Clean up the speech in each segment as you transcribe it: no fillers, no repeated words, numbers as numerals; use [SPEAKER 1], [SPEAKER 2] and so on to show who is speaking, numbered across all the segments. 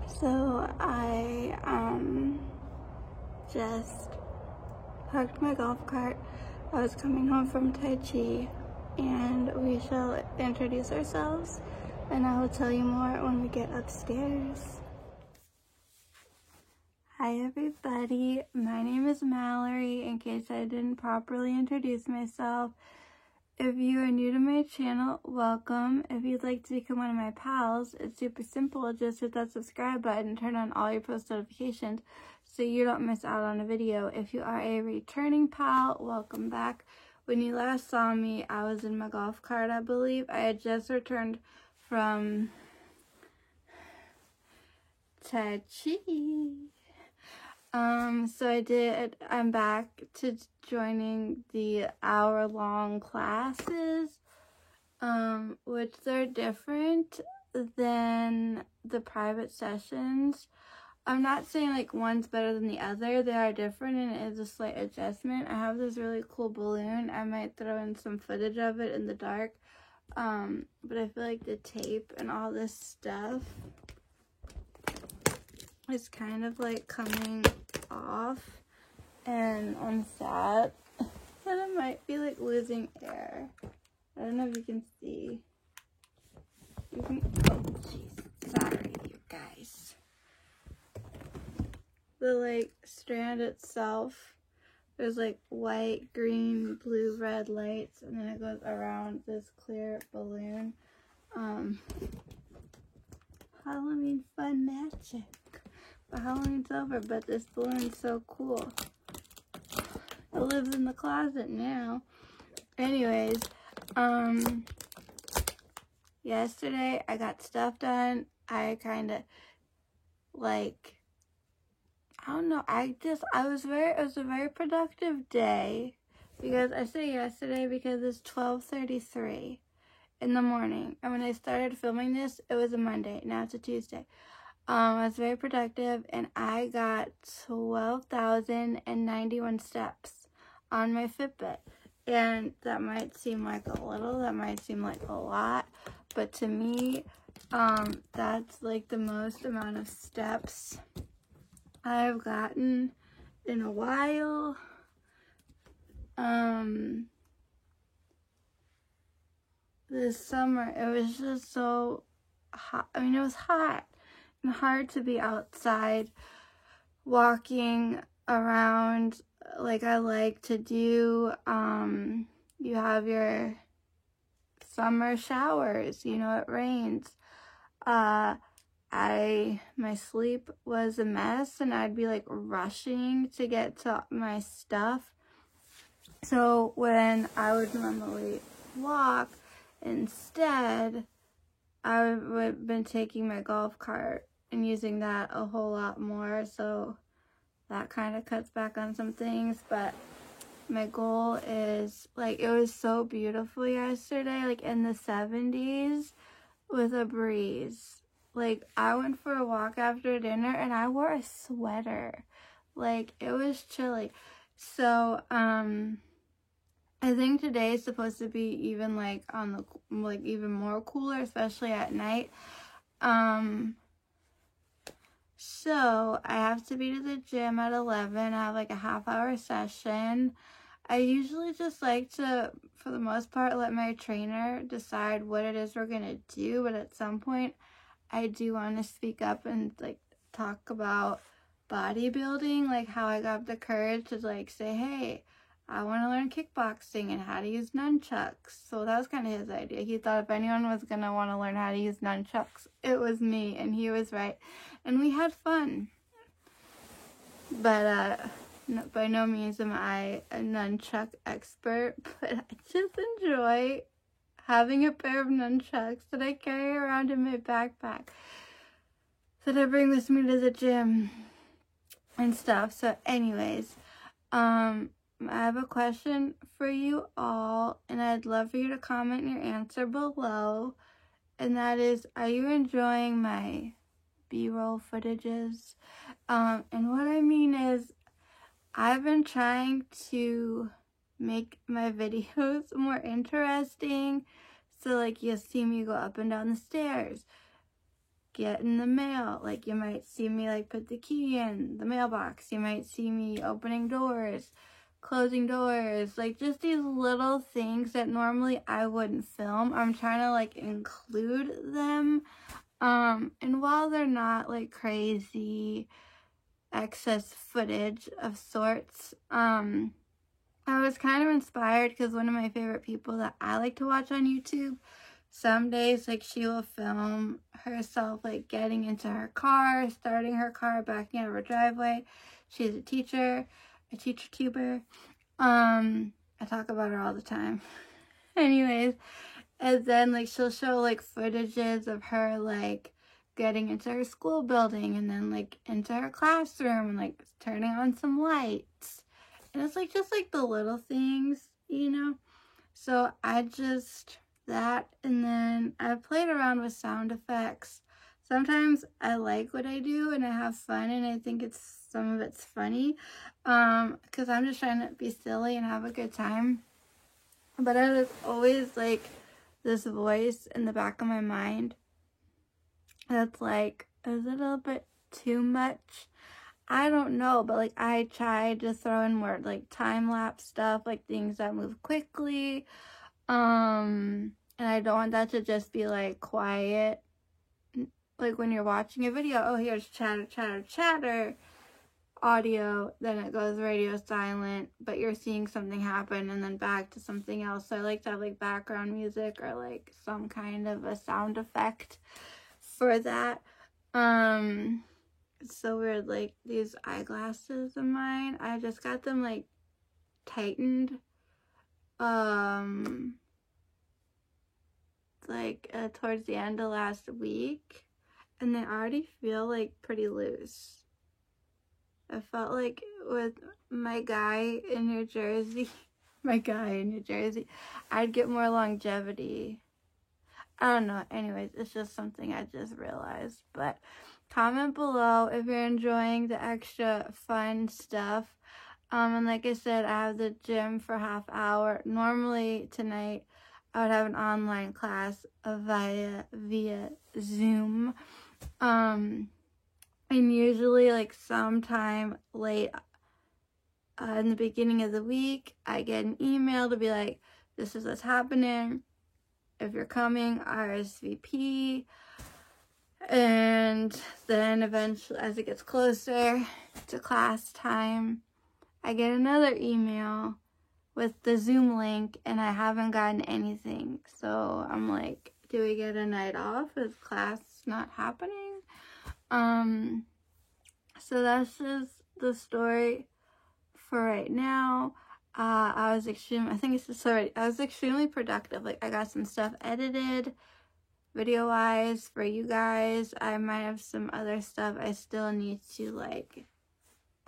[SPEAKER 1] So I just parked my golf cart. I was coming home from Tai Chi, and we shall introduce ourselves, and I will tell you more when we get upstairs. Hi everybody, my name is Mallory, in case I didn't properly introduce myself. If you are new to my channel, welcome. If you'd like to become one of my pals, it's super simple. Just hit that subscribe button and turn on all your post notifications so you don't miss out on a video. If you are a returning pal, welcome back. When you last saw me, I was in my golf cart, I believe. I had just returned from Tai Chi. I'm back to joining the hour-long classes, which they're different than the private sessions. I'm not saying like one's better than the other. They are different and it is a slight adjustment. I have this really cool balloon. I might throw in some footage of it in the dark. But I feel like the tape and all this stuff is kind of like coming off, and I'm sad that I might be like losing air. I don't know if you can see. Oh jeez, sorry you guys. The like strand itself, there's like white, green, blue, red lights, and then it goes around this clear balloon. Halloween fun magic. But Halloween's over, but this balloon's so cool. It lives in the closet now. Anyways, yesterday I got stuff done. I kind of like, I don't know, it was a very productive day, because I say yesterday because it's 12:33 in the morning, and when I started filming this, it was a Monday. Now it's a Tuesday. I was very productive, and I got 12,091 steps on my Fitbit. And that might seem like a little, that might seem like a lot, but to me, that's like the most amount of steps I've gotten in a while. This summer, it was just so hot. I mean, it was hot and hard to be outside walking around like I like to do. You have your summer showers, you know, it rains. My sleep was a mess, and I'd be like rushing to get to my stuff. So when I would normally walk, instead I would have been taking my golf cart and using that a whole lot more, so that kind of cuts back on some things. But my goal is, like, it was so beautiful yesterday, like in the 70s with a breeze. Like, I went for a walk after dinner and I wore a sweater. Like, it was chilly. So I think today is supposed to be even like on the even more cooler, especially at night. So I have to be to the gym at 11. I have like a half-hour session. I usually just like to, for the most part, let my trainer decide what it is we're gonna do, but at some point I do want to speak up and like talk about bodybuilding, like how I got the courage to like say, hey, I want to learn kickboxing and how to use nunchucks. So that was kind of his idea. He thought if anyone was going to want to learn how to use nunchucks, it was me, and he was right. And we had fun. But no, by no means am I a nunchuck expert, but I just enjoy having a pair of nunchucks that I carry around in my backpack, that I bring with me to the gym and stuff. So anyways, I have a question for you all, and I'd love for you to comment your answer below. And that is, are you enjoying my B-roll footages? And what I mean is, I've been trying to make my videos more interesting, So, like, you'll see me go up and down the stairs, get in the mail. Like, you might see me, like, put the key in the mailbox. You might see me opening doors, closing doors. Like, just these little things that normally I wouldn't film. I'm trying to, like, include them. And while they're not, like, crazy excess footage of sorts, I was kind of inspired because one of my favorite people that I like to watch on YouTube, some days, like, she will film herself, like, getting into her car, starting her car, backing out of her driveway. She's a teacher tuber. I talk about her all the time. Anyways, and then, like, she'll show, like, footages of her, like, getting into her school building and then, like, into her classroom and, like, turning on some lights. And it's, like, just, like, the little things, you know? So I just, that, and then I played around with sound effects. Sometimes I like what I do and I have fun and I think some of it's funny, because I'm just trying to be silly and have a good time. But there's always, like, this voice in the back of my mind that's like, is it a little bit too much? I don't know, but, like, I tried to throw in more, like, time-lapse stuff, like, things that move quickly, and I don't want that to just be, like, quiet, like, when you're watching a video, oh, here's chatter, chatter, chatter, audio, then it goes radio silent, but you're seeing something happen, and then back to something else. So I like to have, like, background music or, like, some kind of a sound effect for that. It's so weird, like, these eyeglasses of mine, I just got them, like, tightened, towards the end of last week, and they already feel, like, pretty loose. I felt like with my guy in New Jersey, I'd get more longevity. I don't know. Anyways, it's just something I just realized. But comment below if you're enjoying the extra fun stuff. And like I said, I have the gym for half hour. Normally tonight I would have an online class via Zoom. And usually, like, sometime late in the beginning of the week, I get an email to be like, this is what's happening. If you're coming, RSVP. And then eventually, as it gets closer to class time, I get another email with the Zoom link, and I haven't gotten anything. So I'm like, do we get a night off? Is class not happening? So that's just the story for right now. I was extremely productive. Like, I got some stuff edited, video-wise, for you guys. I might have some other stuff I still need to, like,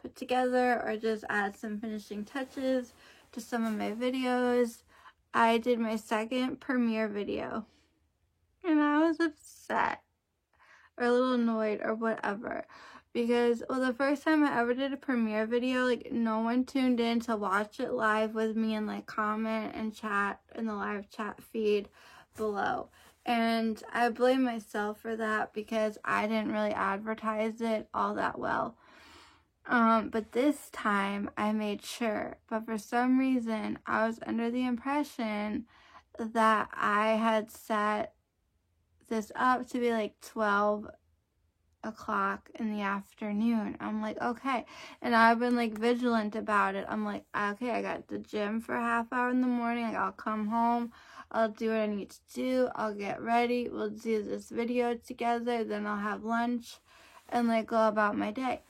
[SPEAKER 1] put together or just add some finishing touches to some of my videos. I did my second premiere video, and I was upset or a little annoyed or whatever, because, well, the first time I ever did a premiere video, like, no one tuned in to watch it live with me and, like, comment and chat in the live chat feed below. And I blame myself for that because I didn't really advertise it all that well. But this time I made sure. But for some reason, I was under the impression that I had set this up to be like 12 o'clock in the afternoon. I'm like, okay. And I've been, like, vigilant about it. I'm like, okay, I got the gym for a half hour in the morning. Like, I'll come home, I'll do what I need to do, I'll get ready, we'll do this video together, then I'll have lunch and, like, go about my day.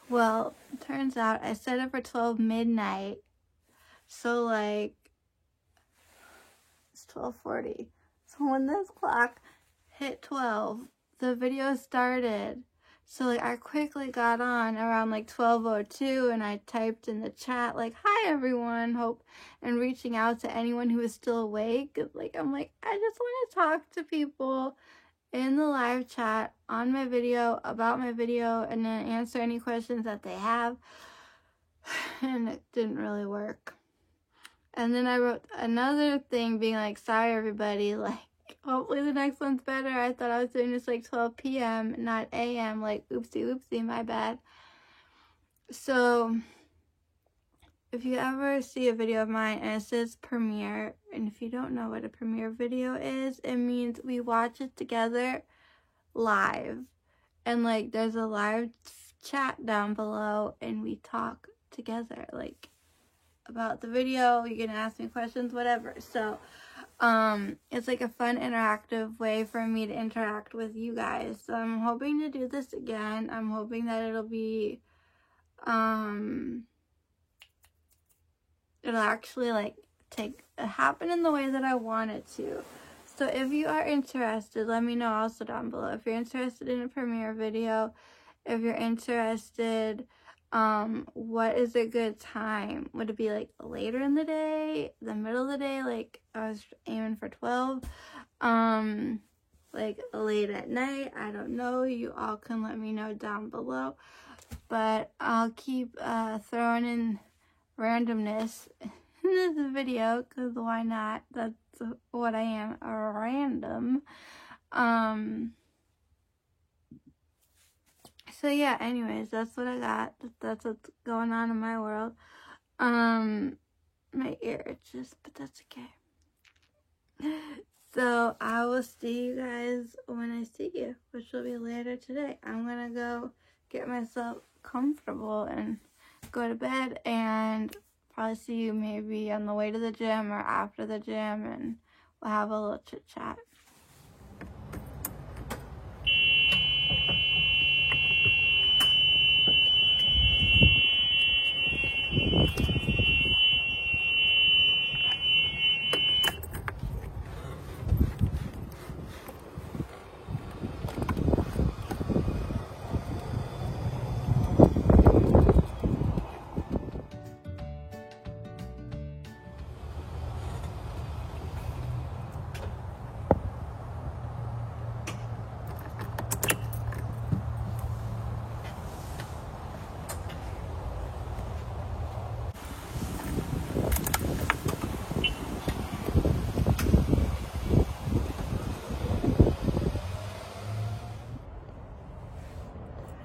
[SPEAKER 1] Well, it turns out I set it for 12 midnight. So, like, it's 12:40. So when this clock hit 12, the video started. So, like, I quickly got on around, like, 12:02, and I typed in the chat, like, hi, everyone, hope, and reaching out to anyone who is still awake. Like, I'm like, I just want to talk to people in the live chat on my video, about my video, and then answer any questions that they have. And it didn't really work. And then I wrote another thing being like, sorry everybody, like, hopefully the next one's better. I thought I was doing this like 12 p.m., not a.m., like, oopsie, my bad. So, if you ever see a video of mine and it says premiere, and if you don't know what a premiere video is, it means we watch it together live. And like, there's a live chat down below and we talk together, like, about the video. You can ask me questions, whatever. So it's like a fun interactive way for me to interact with you guys. So I'm hoping to do this again. I'm hoping that it'll be it'll actually like happen in the way that I want it to. So if you are interested, let me know also down below. If you're interested in a premiere video, if you're interested, what is a good time? Would it be like later in the day, the middle of the day? Like I was aiming for 12, like late at night. I don't know. You all can let me know down below, but I'll keep throwing in randomness in this video, because why not? That's what I am, a random. So yeah, anyways, that's what I got. That's what's going on in my world. My ear itches, but that's okay. So I will see you guys when I see you, which will be later today. I'm gonna go get myself comfortable and go to bed, and probably see you maybe on the way to the gym or after the gym, and we'll have a little chit chat.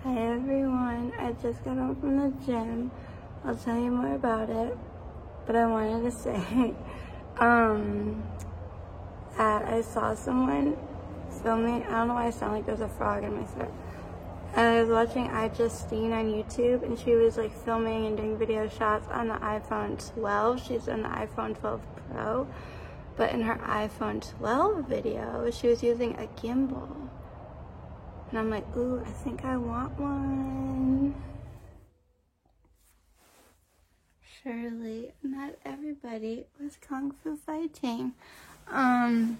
[SPEAKER 1] Hi everyone, I just got home from the gym. I'll tell you more about it, but I wanted to say that I saw someone filming. I don't know why I sound like there's a frog in my throat. I was watching iJustine on YouTube, and she was like filming and doing video shots on the iPhone 12. She's on the iPhone 12 Pro, but in her iPhone 12 video, she was using a gimbal. And I'm like, ooh, I think I want one. Surely, not everybody was kung fu fighting. I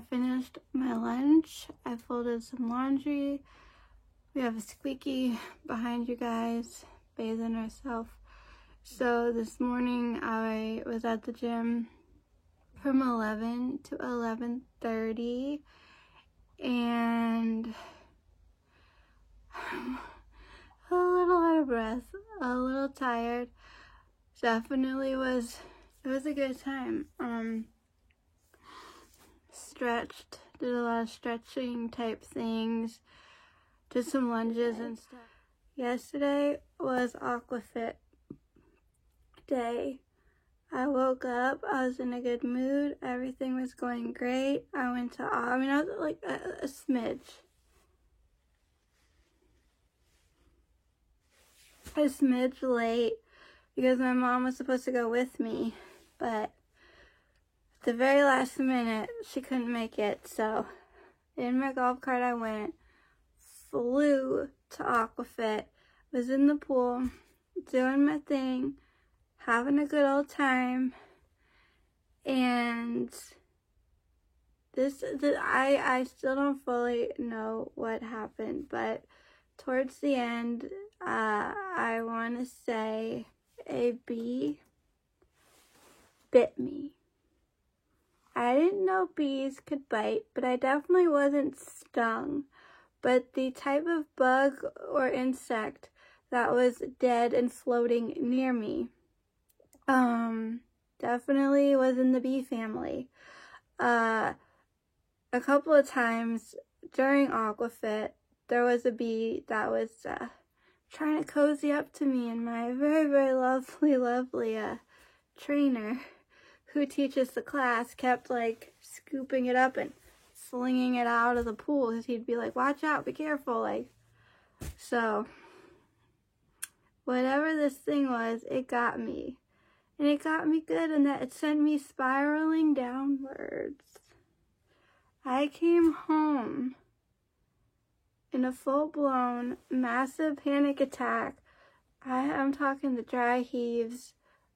[SPEAKER 1] finished my lunch. I folded some laundry. We have a squeaky behind you guys, bathing herself. So this morning I was at the gym from 11 to 11:30. And a little out of breath, a little tired. Definitely it was a good time. Stretched, did a lot of stretching type things, did some lunges and stuff. Yesterday was Aquafit day. I woke up, I was in a good mood, everything was going great. I was like a smidge late because my mom was supposed to go with me, but at the very last minute, she couldn't make it. So in my golf cart I went, flew to Aquafit, was in the pool, doing my thing, having a good old time, and I still don't fully know what happened, but towards the end, I want to say a bee bit me. I didn't know bees could bite, but I definitely wasn't stung. But the type of bug or insect that was dead and floating near me Definitely was in the bee family. A couple of times during Aquafit, there was a bee that was trying to cozy up to me, and my very, very lovely trainer who teaches the class kept like scooping it up and slinging it out of the pool, because he'd be like, watch out, be careful, like. So whatever this thing was, it got me. And it got me good in that it sent me spiraling downwards. I came home in a full-blown, massive panic attack. I'm talking the dry heaves.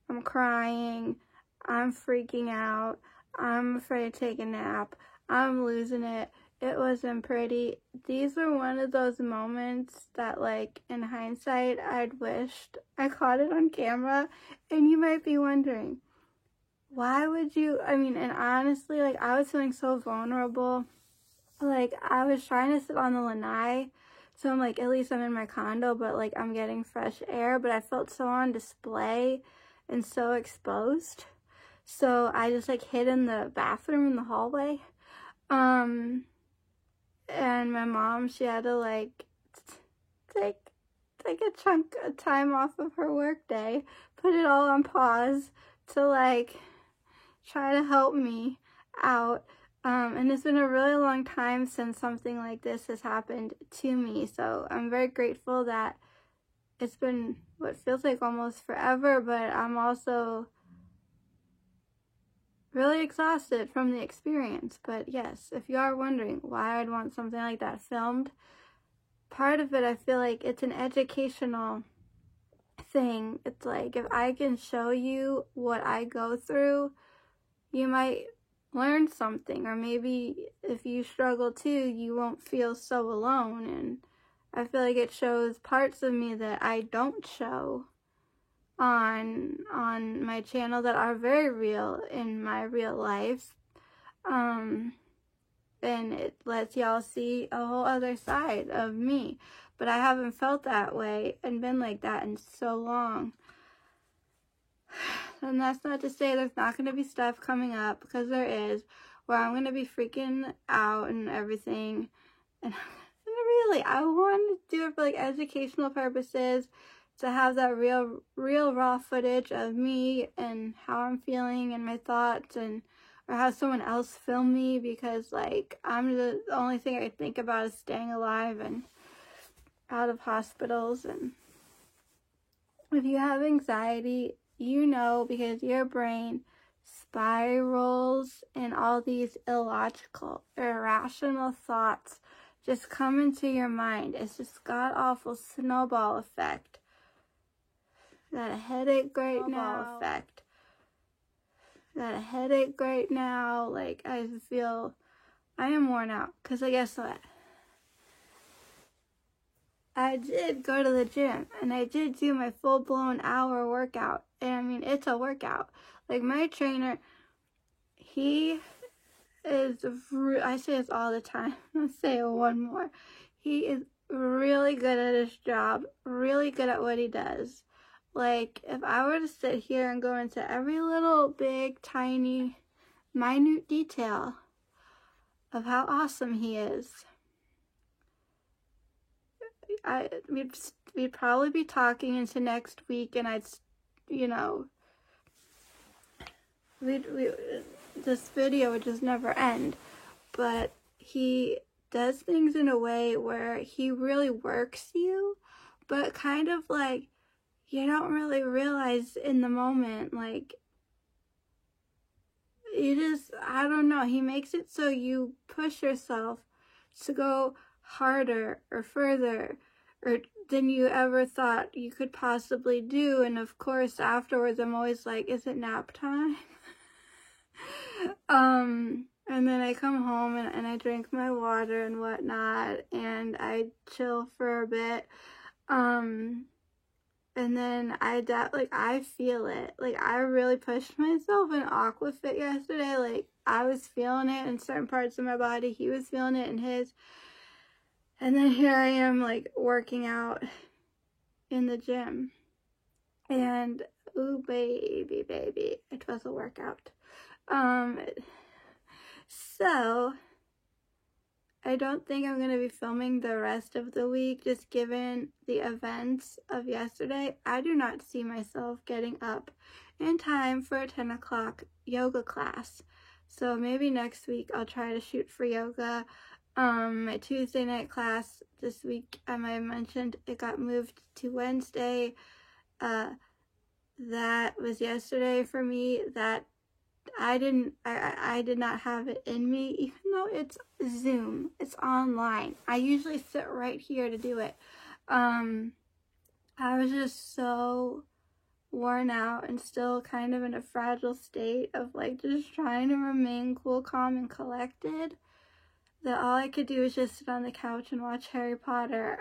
[SPEAKER 1] I'm crying. I'm freaking out. I'm afraid to take a nap. I'm losing it. It wasn't pretty. These were one of those moments that, like, in hindsight, I'd wished I caught it on camera. And you might be wondering, why would you, and honestly, like, I was feeling so vulnerable. Like, I was trying to sit on the lanai, so I'm like, at least I'm in my condo, but like, I'm getting fresh air, but I felt so on display and so exposed. So I just like hid in the bathroom in the hallway. And my mom, she had to like take a chunk of time off of her work day, put it all on pause to like try to help me out. And it's been a really long time since something like this has happened to me. So I'm very grateful that it's been what feels like almost forever, but I'm also really exhausted from the experience. But yes, if you are wondering why I'd want something like that filmed, part of it, I feel like it's an educational thing. It's like, if I can show you what I go through, you might learn something, or maybe if you struggle too, you won't feel so alone. And I feel like it shows parts of me that I don't show on my channel that are very real in my real life. And it lets y'all see a whole other side of me. But I haven't felt that way and been like that in so long. And that's not to say there's not going to be stuff coming up, because there is, where I'm going to be freaking out and everything. And really, I want to do it for like educational purposes, to have that real raw footage of me and how I'm feeling and my thoughts, and or have someone else film me, because like the only thing I think about is staying alive and out of hospitals. And if you have anxiety, you know, because your brain spirals and all these illogical, irrational thoughts just come into your mind. It's just god-awful snowball effect. Got a headache right now. Got a headache right now. Like, I am worn out. Because I guess what? I did go to the gym, and I did do my full-blown hour workout. And it's a workout. Like, my trainer, he is, I say this all the time. I'll say it one more. He is really good at his job, really good at what he does. Like, if I were to sit here and go into every little, big, tiny, minute detail of how awesome he is, we'd probably be talking into next week, and this video would just never end. But he does things in a way where he really works you, but kind of like, you don't really realize in the moment, like, I don't know, he makes it so you push yourself to go harder or further or than you ever thought you could possibly do. And of course, afterwards, I'm always like, is it nap time? And then I come home and I drink my water and whatnot, and I chill for a bit. And then I feel it. Like, I really pushed myself in Aquafit yesterday. Like, I was feeling it in certain parts of my body. He was feeling it in his. And then here I am, like, working out in the gym. And Ooh, baby, it was a workout. So I don't think I'm going to be filming the rest of the week, just given the events of yesterday. I do not see myself getting up in time for a 10 o'clock yoga class. So maybe next week I'll try to shoot for yoga. My Tuesday night class this week, I might have mentioned, it got moved to Wednesday. That was yesterday for me. That I did not have it in me, even though it's Zoom, it's online. I usually sit right here to do it. I was just so worn out and still kind of in a fragile state of like just trying to remain cool, calm, and collected, that all I could do was just sit on the couch and watch Harry Potter.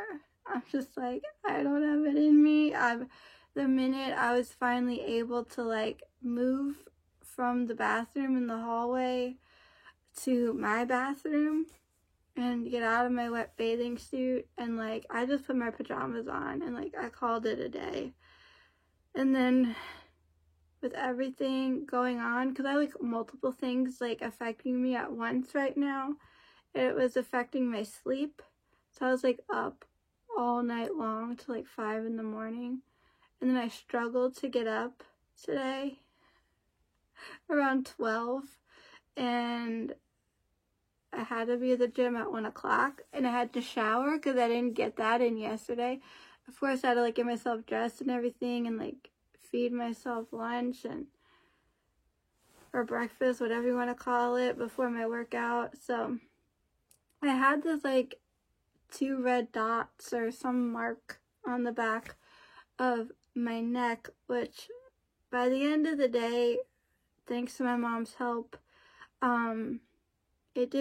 [SPEAKER 1] I'm just like, I don't have it in me. The minute I was finally able to like move from the bathroom in the hallway to my bathroom and get out of my wet bathing suit, and like I just put my pajamas on and like I called it a day. And then with everything going on, because I like multiple things like affecting me at once right now, it was affecting my sleep. So I was like up all night long till like 5 in the morning, and then I struggled to get up today around 12, and I had to be at the gym at 1 o'clock, and I had to shower because I didn't get that in yesterday. Of course, I had to like get myself dressed and everything, and like feed myself lunch and or breakfast, whatever you want to call it, before my workout. So I had this like 2 red dots or some mark on the back of my neck, which by the end of the day, thanks to my mom's help, it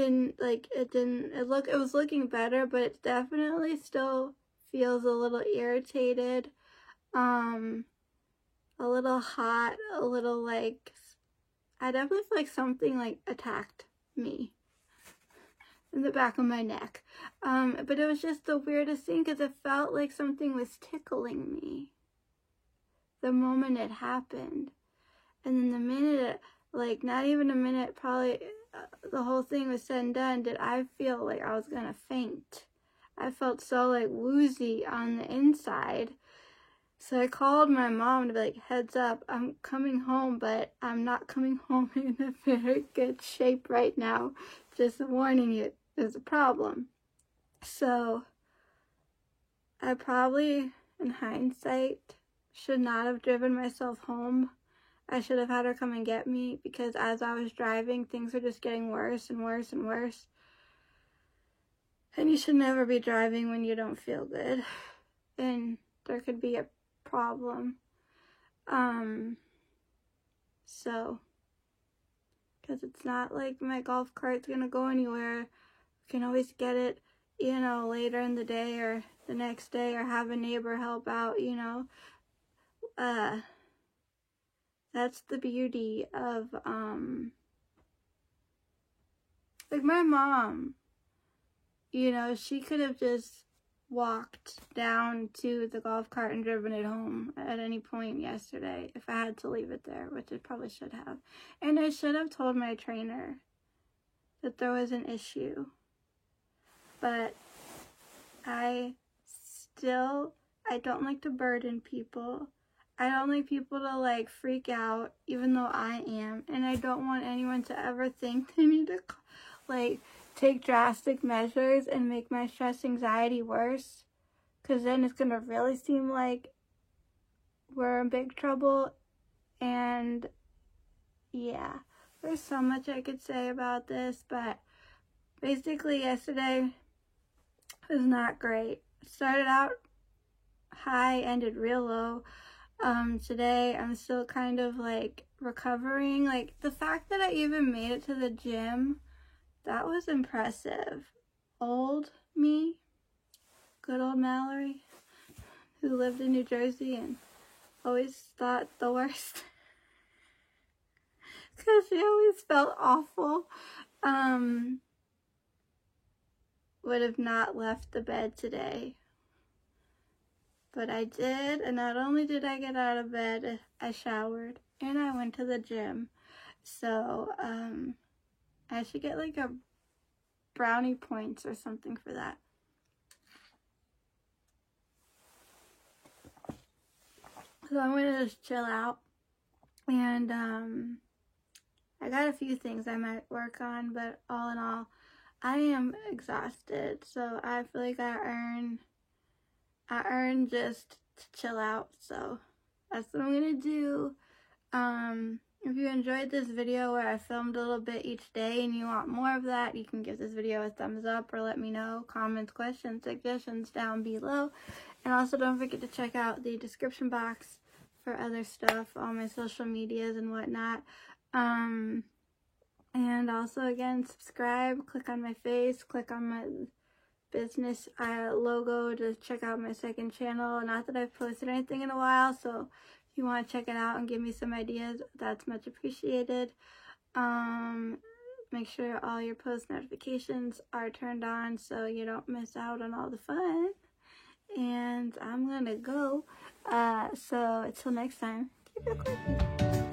[SPEAKER 1] was looking better, but it definitely still feels a little irritated, a little hot, a little like, I definitely feel like something like attacked me in the back of my neck. But it was just the weirdest thing because it felt like something was tickling me the moment it happened. And then the minute, like not even a minute, probably the whole thing was said and done, did I feel like I was gonna faint. I felt so like woozy on the inside. So I called my mom to be like, heads up, I'm coming home, but I'm not coming home in a very good shape right now. Just warning you, there's a problem. So I probably, in hindsight, should not have driven myself home. I should have had her come and get me, because as I was driving, things were just getting worse and worse and worse. And you should never be driving when you don't feel good. And there could be a problem. So, because it's not like my golf cart's gonna go anywhere. We can always get it, you know, later in the day or the next day, or have a neighbor help out, you know. That's the beauty of, like my mom, you know, she could have just walked down to the golf cart and driven it home at any point yesterday if I had to leave it there, which I probably should have. And I should have told my trainer that there was an issue. But I don't like to burden people. I don't like people to like freak out, even though I am. And I don't want anyone to ever think they need to like take drastic measures and make my stress anxiety worse, because then it's gonna really seem like we're in big trouble. And yeah, there's so much I could say about this, but basically yesterday was not great. It started out high, ended real low. Today I'm still kind of like recovering. Like the fact that I even made it to the gym, that was impressive. Old me, good old Mallory, who lived in New Jersey and always thought the worst because she always felt awful, would have not left the bed today. But I did, and not only did I get out of bed, I showered and I went to the gym. So I should get like a brownie points or something for that. So I'm gonna just chill out, and I got a few things I might work on, but all in all, I am exhausted. So I feel like I earn just to chill out. So that's what I'm gonna do. If you enjoyed this video where I filmed a little bit each day and you want more of that, you can give this video a thumbs up or let me know. Comments, questions, suggestions down below. And also don't forget to check out the description box for other stuff, all my social medias and whatnot. And also, again, subscribe, click on my face, click on my business logo to check out my second channel. Not that I've posted anything in a while, so if you want to check it out and give me some ideas, that's much appreciated. Make sure all your post notifications are turned on so you don't miss out on all the fun. And I'm gonna go. So until next time, keep it clicking.